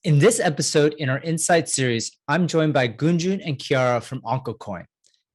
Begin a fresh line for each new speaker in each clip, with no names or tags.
In this episode in our Insight series, I'm joined by Gunjan and Chiara from Oncocoin,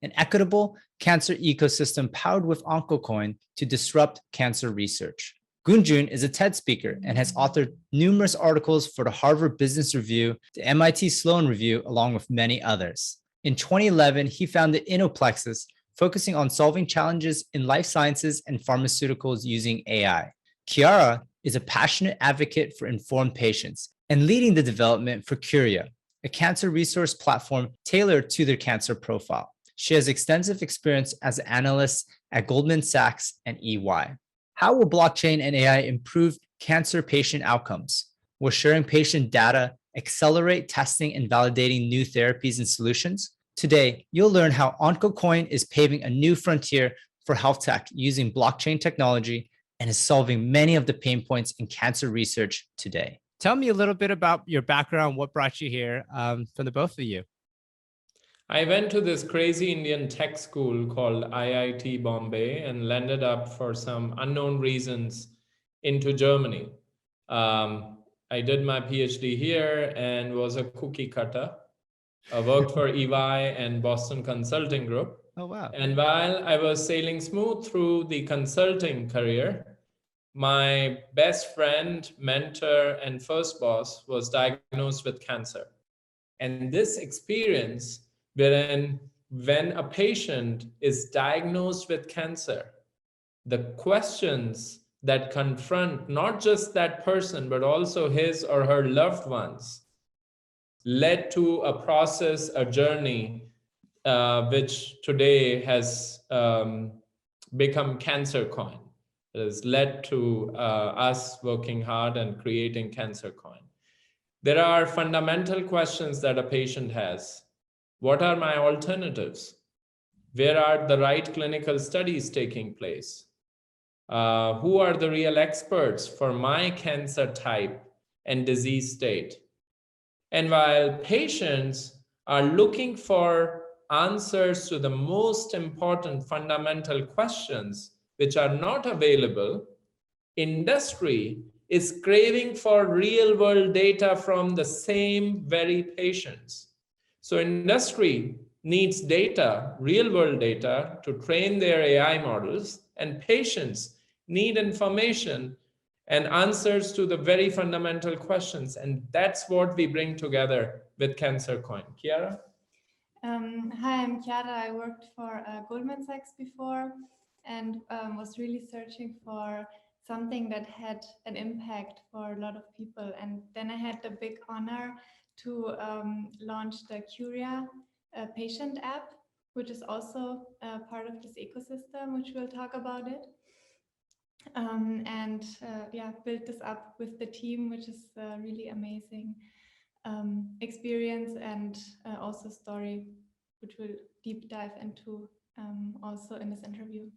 an equitable cancer ecosystem powered with Oncocoin to disrupt cancer research. Gunjan is a TED speaker and has authored numerous articles for the Harvard Business Review, the MIT Sloan Review, along with many others. In 2011, he founded Innoplexus, focusing on solving challenges in life sciences and pharmaceuticals using AI. Chiara is a passionate advocate for informed patients and leading the development for Curia, a cancer resource platform tailored to their cancer profile. She has extensive experience as an analyst at Goldman Sachs and EY. How will blockchain and AI improve cancer patient outcomes? Will sharing patient data accelerate testing and validating new therapies and solutions? Today, you'll learn how Oncocoin is paving a new frontier for health tech using blockchain technology and is solving many of the pain points in cancer research today. Tell me a little bit about your background, what brought you here from the both of you.
I went to this crazy Indian tech school called IIT Bombay and landed up for some unknown reasons into Germany. I did my PhD here and was a cookie cutter. I worked for EY and Boston Consulting Group.
Oh, wow.
And while I was sailing smooth through the consulting career, my best friend, mentor, and first boss was diagnosed with cancer. And this experience, wherein when a patient is diagnosed with cancer, the questions that confront not just that person, but also his or her loved ones, led to a process, a journey, which today has become Cancercoin. It has led to us working hard and creating Cancercoin. There are fundamental questions that a patient has. What are my alternatives? Where are the right clinical studies taking place? Who are the real experts for my cancer type and disease state? And while patients are looking for answers to the most important fundamental questions which are not available, industry is craving for real-world data from the same very patients. So industry needs data, real-world data, to train their AI models, and patients need information and answers to the very fundamental questions. And that's what we bring together with Cancercoin. Chiara?
Hi, I'm Chiara. I worked for Goldman Sachs before and was really searching for something that had an impact for a lot of people. And then I had the big honor to launch the Curia patient app, which is also part of this ecosystem, which we'll talk about it. Built this up with the team, which is really amazing experience and also story, which we'll deep dive into also in this interview.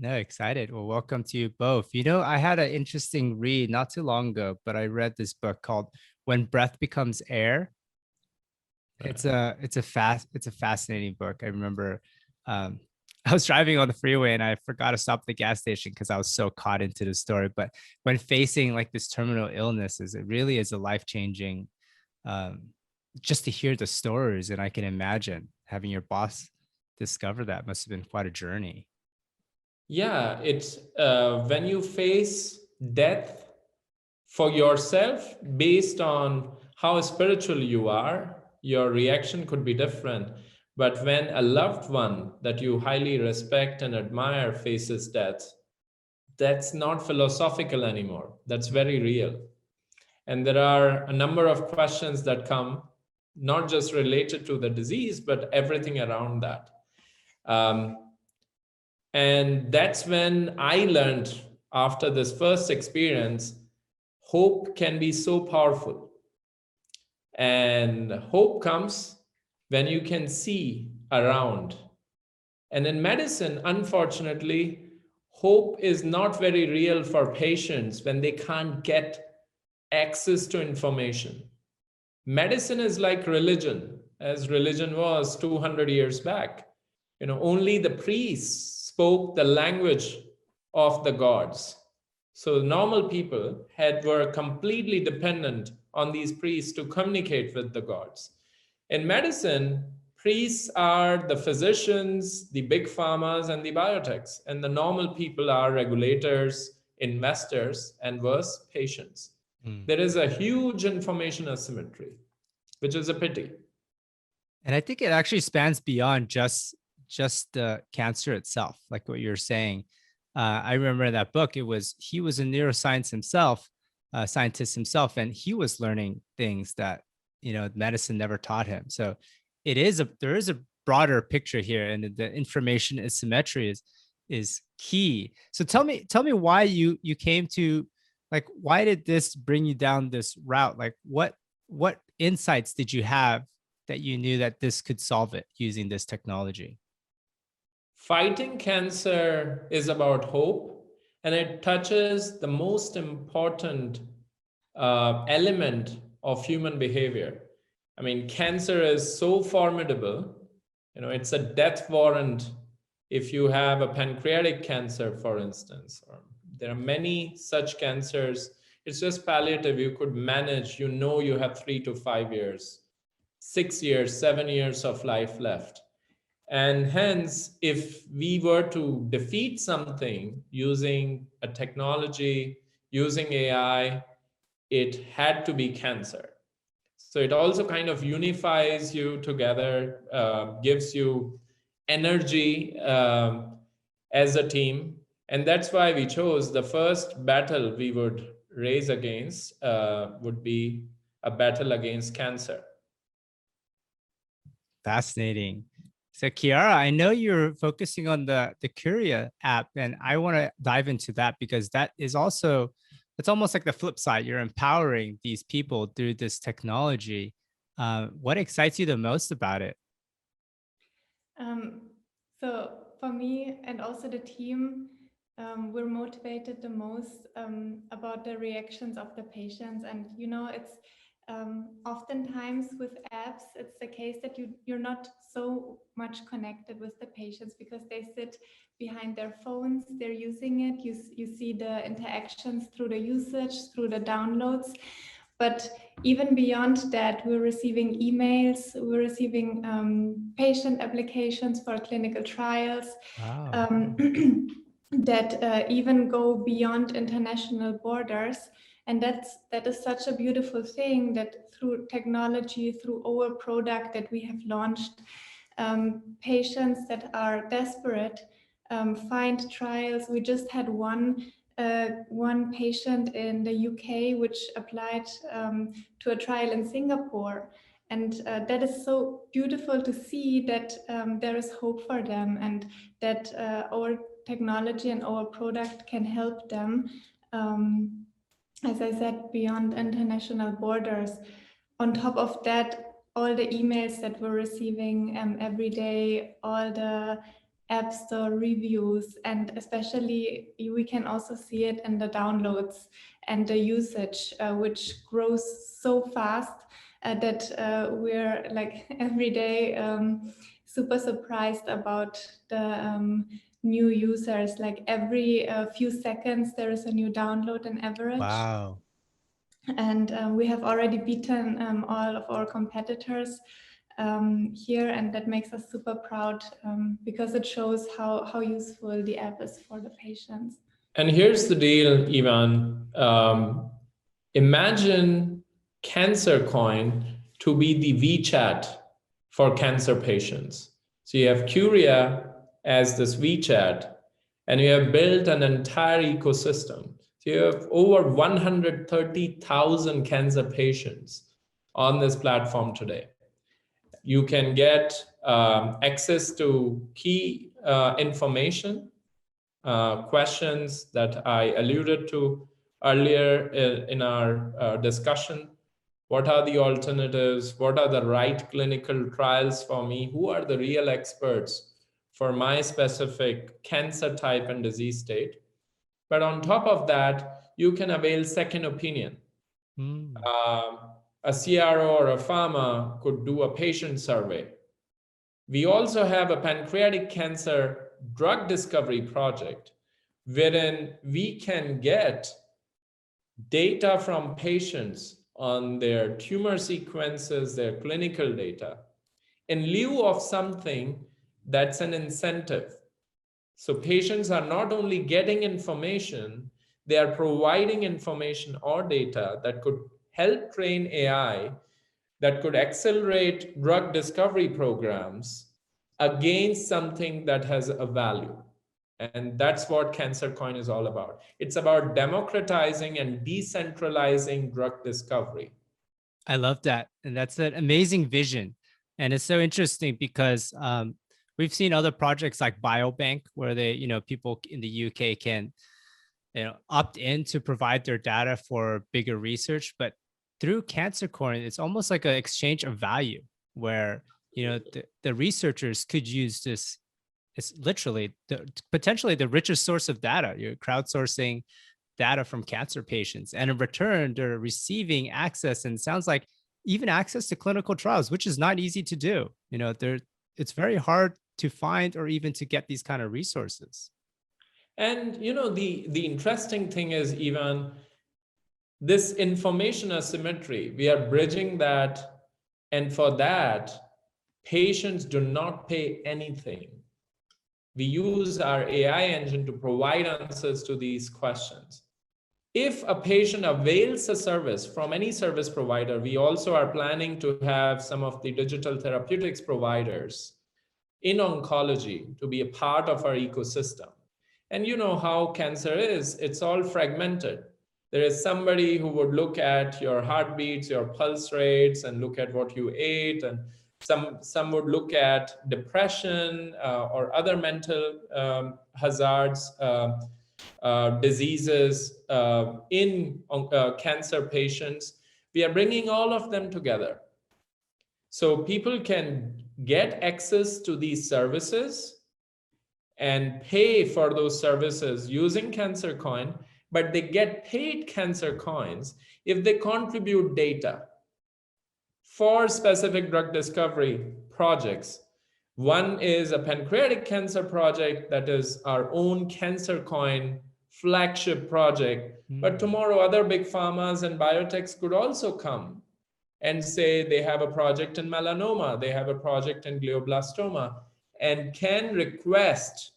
No, excited. Well, welcome to you both. You know, I had an interesting read not too long ago, but I read this book called When Breath Becomes Air. It's a fascinating book. I remember I was driving on the freeway and I forgot to stop at the gas station because I was so caught into the story. But when facing like this terminal illnesses, it really is a life-changing, just to hear the stories. And I can imagine having your boss discover that must have been quite a journey.
Yeah, it's when you face death for yourself, based on how spiritual you are, your reaction could be different. But when a loved one that you highly respect and admire faces death, that's not philosophical anymore. That's very real. And there are a number of questions that come, not just related to the disease, but everything around that. And that's when I learned, after this first experience, hope can be so powerful. And hope comes when you can see around. And in medicine, unfortunately, hope is not very real for patients when they can't get access to information. Medicine is like religion, as religion was 200 years back. You know, only the priests spoke the language of the gods. So normal people were completely dependent on these priests to communicate with the gods. In medicine, priests are the physicians, the big pharmas, and the biotechs, and the normal people are regulators, investors, and worse, patients. There is a huge information asymmetry, which is a pity.
And I think it actually spans beyond just the cancer itself, like what you're saying. I remember in that book, he was a neuroscience himself, scientist himself, and he was learning things that medicine never taught him. So there is a broader picture here, and the information asymmetry is key. So tell me why you came to, like, why did this bring you down this route? Like, what insights did you have that you knew that this could solve it using this technology?
Fighting cancer is about hope, and it touches the most important element of human behavior. I mean, cancer is so formidable. It's a death warrant if you have a pancreatic cancer, for instance. Or there are many such cancers. It's just palliative. You could manage. You have 3 to 5 years, 6 years, 7 years of life left. And hence, if we were to defeat something using a technology, using AI, it had to be cancer. So it also kind of unifies you together, gives you energy as a team. And that's why we chose the first battle we would raise against would be a battle against cancer.
Fascinating. So Chiara, I know you're focusing on the Curia app, and I want to dive into that because that is also, it's almost like the flip side. You're empowering these people through this technology. What excites you the most about it?
So for me and also the team, we're motivated the most about the reactions of the patients. And it's oftentimes with apps, it's the case that you're not so much connected with the patients because they sit behind their phones, they're using it. You see the interactions through the usage, through the downloads. But even beyond that, we're receiving emails, we're receiving patient applications for clinical trials.
Wow.
That even go beyond international borders. And that is such a beautiful thing, that through technology, through our product that we have launched, patients that are desperate find trials. We just had one patient in the UK which applied to a trial in Singapore. And that is so beautiful to see that there is hope for them, and that our technology and our product can help them, as I said, beyond international borders. On top of that, all the emails that we're receiving every day, all the App Store reviews, and especially we can also see it in the downloads and the usage, which grows so fast that we're like every day super surprised about the new users. Like every few seconds there is a new download on average.
Wow.
And we have already beaten all of our competitors here, and that makes us super proud because it shows how useful the app is for the patients.
And here's the deal, Ivan. Imagine Cancercoin to be the WeChat for cancer patients. So you have Curia as this WeChat, and you have built an entire ecosystem. So you have over 130,000 cancer patients on this platform today. You can get access to key information, questions that I alluded to earlier in our discussion. What are the alternatives? What are the right clinical trials for me? Who are the real experts for my specific cancer type and disease state? But on top of that, you can avail second opinion. A CRO or a pharma could do a patient survey. We also have a pancreatic cancer drug discovery project wherein we can get data from patients on their tumor sequences, their clinical data, in lieu of something that's an incentive. So patients are not only getting information, they are providing information or data that could help train AI, that could accelerate drug discovery programs against something that has a value. And that's what CancerCoin is all about. It's about democratizing and decentralizing drug discovery.
I love that. And that's an amazing vision. And it's so interesting because we've seen other projects like Biobank where they, people in the UK can, opt in to provide their data for bigger research. But through CancerCoin, it's almost like an exchange of value where, the researchers could use this. It's literally potentially the richest source of data. You're crowdsourcing data from cancer patients, and in return, they're receiving access, and sounds like even access to clinical trials, which is not easy to do. It's very hard to find or even to get these kind of resources.
And the interesting thing is, even this information asymmetry, we are bridging that, and for that, patients do not pay anything. We use our AI engine to provide answers to these questions. If a patient avails a service from any service provider, we also are planning to have some of the digital therapeutics providers in oncology to be a part of our ecosystem. And you know how cancer is, it's all fragmented. There is somebody who would look at your heartbeats, your pulse rates, and look at what you ate, and some would look at depression or other mental hazards, diseases in cancer patients. We are bringing all of them together. So people can get access to these services and pay for those services using CancerCoin, but they get paid Cancer Coins if they contribute data for specific drug discovery projects. One is a pancreatic cancer project that is our own CancerCoin flagship project. But tomorrow, other big pharmas and biotechs could also come and say they have a project in melanoma, they have a project in glioblastoma, and can request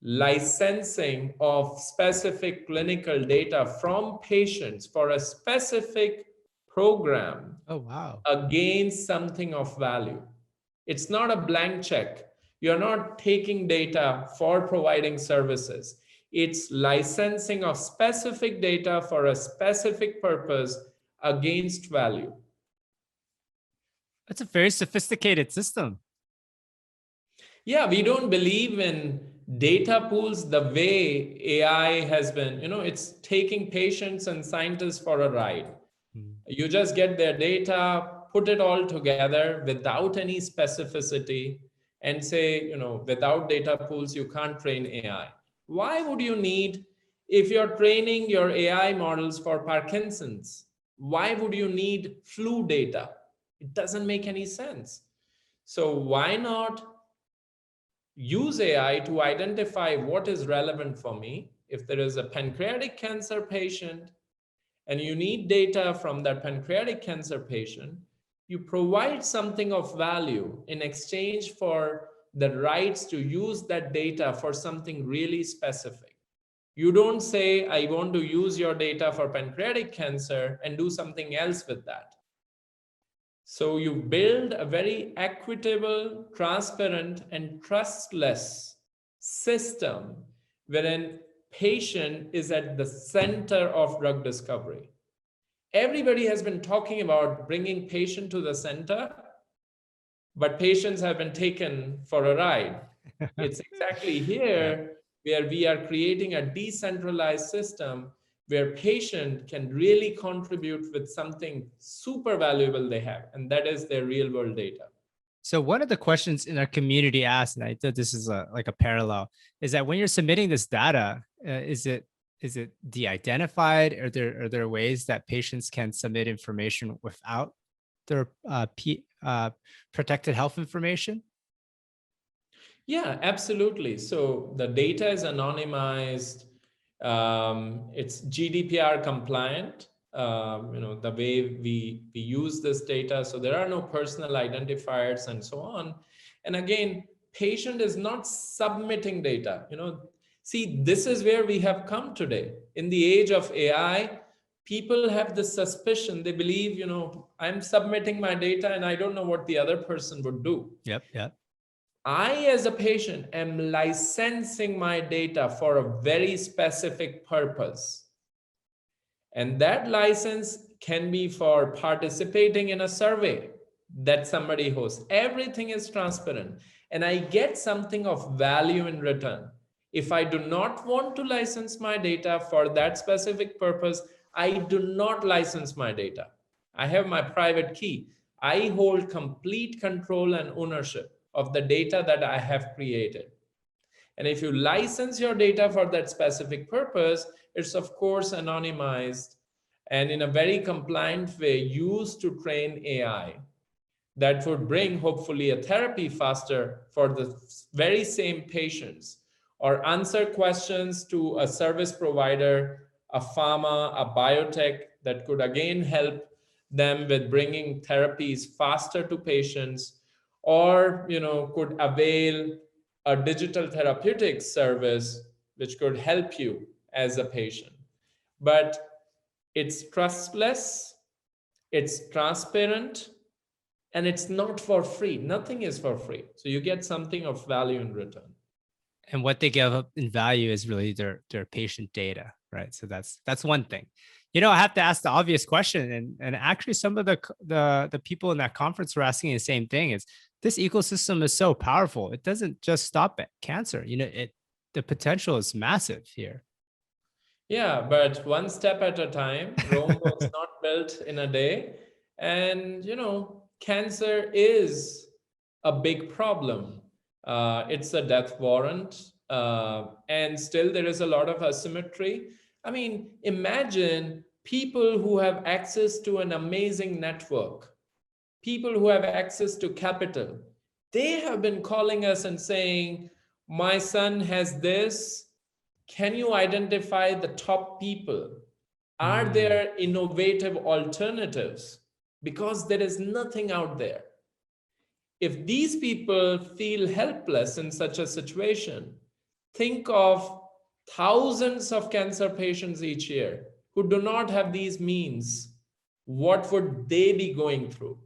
licensing of specific clinical data from patients for a specific program.
Oh, wow.
Against something of value. It's not a blank check. You're not taking data for providing services. It's licensing of specific data for a specific purpose against value.
That's a very sophisticated system.
Yeah, we don't believe in data pools the way AI has been. It's taking patients and scientists for a ride. You just get their data, put it all together without any specificity, and say, without data pools, you can't train AI. Why would you need, if you're training your AI models for Parkinson's, why would you need flu data? It doesn't make any sense. So why not use AI to identify what is relevant for me? If there is a pancreatic cancer patient and you need data from that pancreatic cancer patient, you provide something of value in exchange for the rights to use that data for something really specific. You don't say, I want to use your data for pancreatic cancer and do something else with that. So you build a very equitable, transparent, and trustless system wherein patient is at the center of drug discovery. Everybody has been talking about bringing patient to the center, but patients have been taken for a ride. It's exactly here where we are creating a decentralized system where patient can really contribute with something super valuable they have, and that is their real world data.
So one of the questions in our community asked, and I thought this is like a parallel, is that when you're submitting this data, is it de-identified? Are there ways that patients can submit information without their protected health information?
Yeah, absolutely. So the data is anonymized. It's GDPR compliant. the way we use this data. So there are no personal identifiers and so on. And again, patient is not submitting data. See, this is where we have come today. In the age of AI, people have this suspicion. They believe, I'm submitting my data and I don't know what the other person would do.
Yep.
I, as a patient, am licensing my data for a very specific purpose. And that license can be for participating in a survey that somebody hosts. Everything is transparent. And I get something of value in return. If I do not want to license my data for that specific purpose, I do not license my data. I have my private key. I hold complete control and ownership of the data that I have created. And if you license your data for that specific purpose, it's of course anonymized and in a very compliant way used to train AI that would bring hopefully a therapy faster for the very same patients, or answer questions to a service provider, a pharma, a biotech that could again help them with bringing therapies faster to patients, or could avail a digital therapeutics service which could help you as a patient. But it's trustless, it's transparent, and it's not for free. Nothing is for free. So you get something of value in return.
And what they give up in value is really their patient data, right? So that's one thing. I have to ask the obvious question, and actually some of the people in that conference were asking the same thing: is this ecosystem is so powerful? It doesn't just stop at cancer. The potential is massive here.
Yeah, but one step at a time. Rome was not built in a day, and cancer is a big problem. It's a death warrant, and still there is a lot of asymmetry. I mean, imagine people who have access to an amazing network, people who have access to capital. They have been calling us and saying, my son has this. Can you identify the top people? Are there innovative alternatives? Because there is nothing out there. If these people feel helpless in such a situation, think of thousands of cancer patients each year who do not have these means. What would they be going through?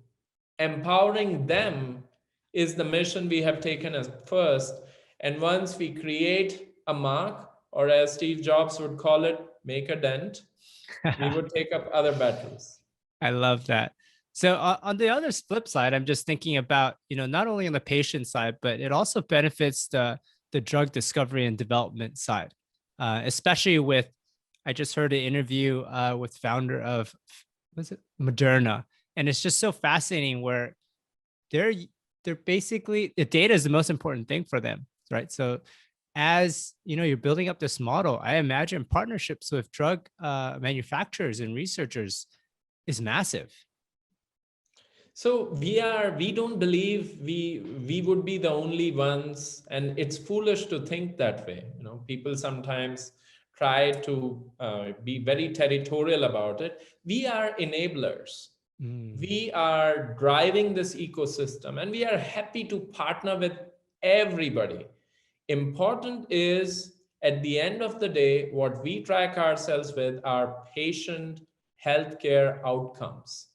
Empowering them is the mission we have taken as first. And once we create a mark, or as Steve Jobs would call it, make a dent, we would take up other battles.
I love that. So on the other flip side, I'm just thinking about, not only on the patient side, but it also benefits the drug discovery and development side, especially with, I just heard an interview with founder of, Moderna. And it's just so fascinating where they're basically, the data is the most important thing for them, right? So as you're building up this model, I imagine partnerships with drug manufacturers and researchers is massive.
So we don't believe we would be the only ones, and it's foolish to think that way. People sometimes try to be very territorial about it. We are enablers. We are driving this ecosystem, and we are happy to partner with everybody. Important is, at the end of the day, what we track ourselves with are patient healthcare outcomes.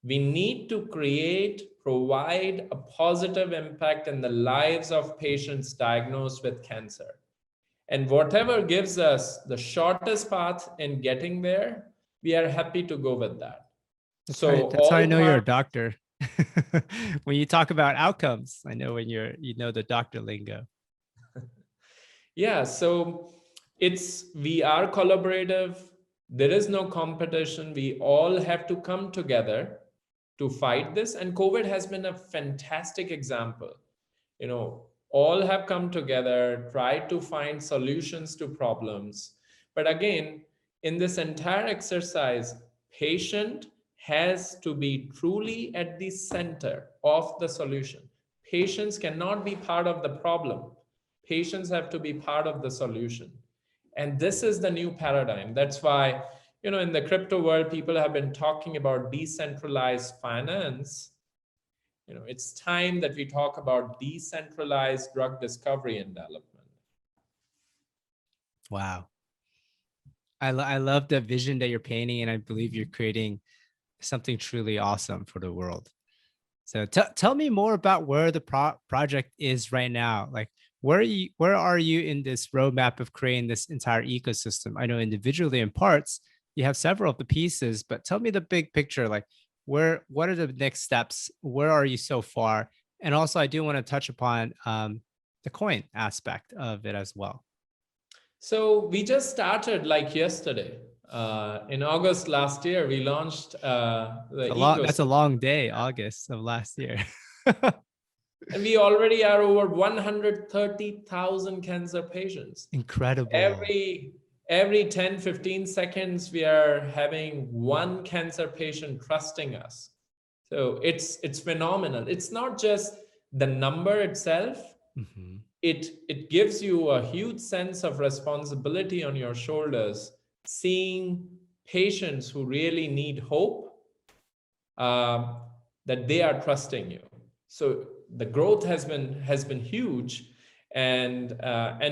We need to provide a positive impact in the lives of patients diagnosed with cancer. And whatever gives us the shortest path in getting there, we are happy to go with that.
That's how I know you're a doctor. When you talk about outcomes, I know when you know the doctor lingo.
Yeah, so we are collaborative. There is no competition. We all have to come together to fight this. And COVID has been a fantastic example. All have come together, tried to find solutions to problems. But again, in this entire exercise, patient has to be truly at the center of the solution. Patients cannot be part of the problem. Patients have to be part of the solution. And this is the new paradigm. That's why in the crypto world, people have been talking about decentralized finance. It's time that we talk about decentralized drug discovery and development.
Wow. I love the vision that you're painting, and I believe you're creating something truly awesome for the world. So tell me more about where the project is right now. Like, where are you in this roadmap of creating this entire ecosystem? I know individually in parts, you have several of the pieces, but tell me the big picture. Like, what are the next steps? Where are you so far? And also, I do want to touch upon the coin aspect of it as well.
So we just started like yesterday. In August last year, we launched the ecosystem.
That's a long day, August of last year.
And we already are over 130,000 cancer patients.
Incredible.
Every 10, 15 seconds, we are having one cancer patient trusting us. So it's phenomenal. It's not just the number itself.
Mm-hmm.
It gives you a huge sense of responsibility on your shoulders, seeing patients who really need hope, that they are trusting you. So the growth has been huge, and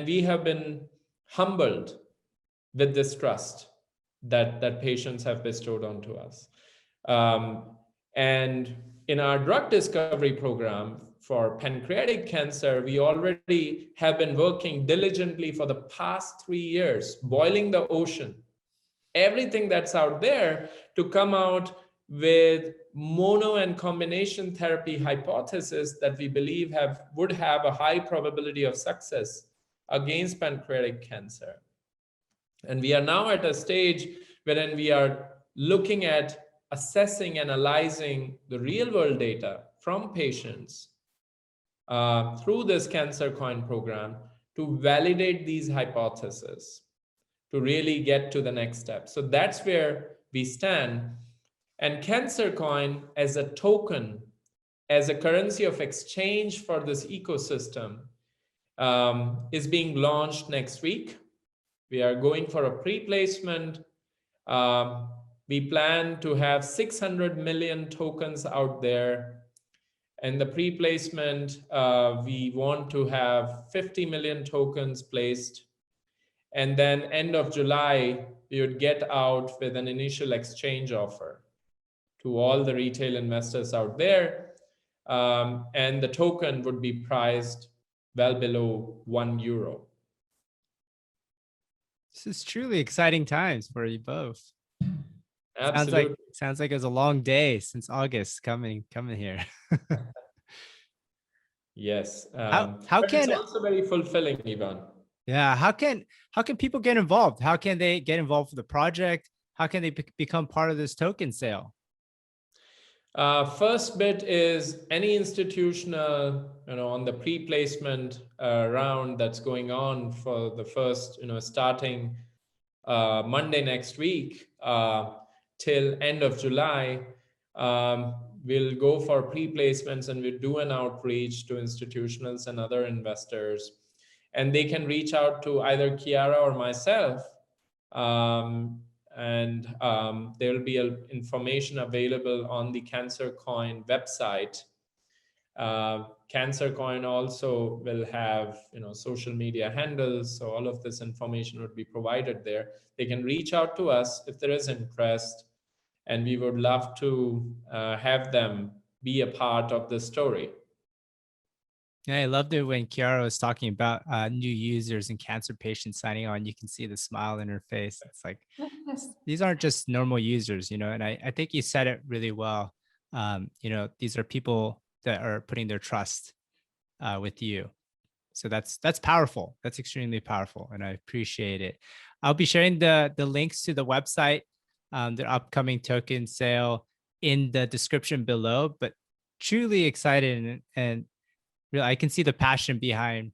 we have been humbled with this trust that patients have bestowed onto us. And in our drug discovery program for pancreatic cancer, we already have been working diligently for the past 3 years, boiling the ocean, everything that's out there, to come out with mono and combination therapy hypothesis that we believe would have a high probability of success against pancreatic cancer. And we are now at a stage wherein we are looking at assessing, analyzing the real world data from patients through this Cancercoin program to validate these hypotheses, to really get to the next step. So that's where we stand. And Cancercoin as a token, as a currency of exchange for this ecosystem, is being launched next week. We are going for a pre-placement. We plan to have 600 million tokens out there. And the pre-placement, we want to have 50 million tokens placed. And then end of July, we would get out with an initial exchange offer to all the retail investors out there. And the token would be priced well below €1.
This is truly exciting times for you both.
Absolutely.
Sounds like it was a long day since August coming here.
Yes.
How
but
can
it's also very fulfilling, Ivan.
Yeah, how can people get involved? How can they get involved with the project? How can they become part of this token sale?
First bit is any institutional, on the pre-placement round that's going on for the first, starting Monday next week till end of July. We'll go for pre-placements and we'll do an outreach to institutionals and other investors. And they can reach out to either Chiara or myself. And there will be information available on the Cancercoin website. Cancercoin also will have social media handles, so all of this information would be provided there. They can reach out to us if there is interest, and we would love to have them be a part of the story.
Yeah, I loved it when Chiara was talking about new users and cancer patients signing on. You can see the smile in her face. It's like, these aren't just normal users, and I think you said it really well. These are people that are putting their trust with you. So that's powerful. That's extremely powerful, and I appreciate it. I'll be sharing the links to the website, their upcoming token sale in the description below. But truly excited, and really, I can see the passion behind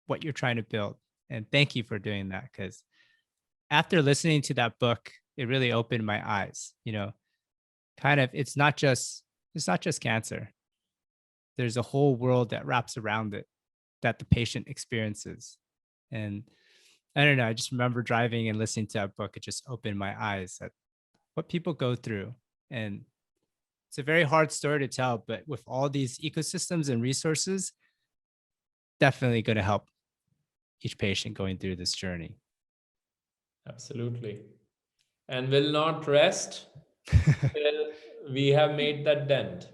what you're trying to build. And thank you for doing that, because after listening to that book, it really opened my eyes. It's not just cancer. There's a whole world that wraps around it that the patient experiences. And I don't know, I just remember driving and listening to that book. It just opened my eyes that what people go through. And it's a very hard story to tell, but with all these ecosystems and resources, definitely going to help each patient going through this journey.
Absolutely. And will not rest till we have made that dent.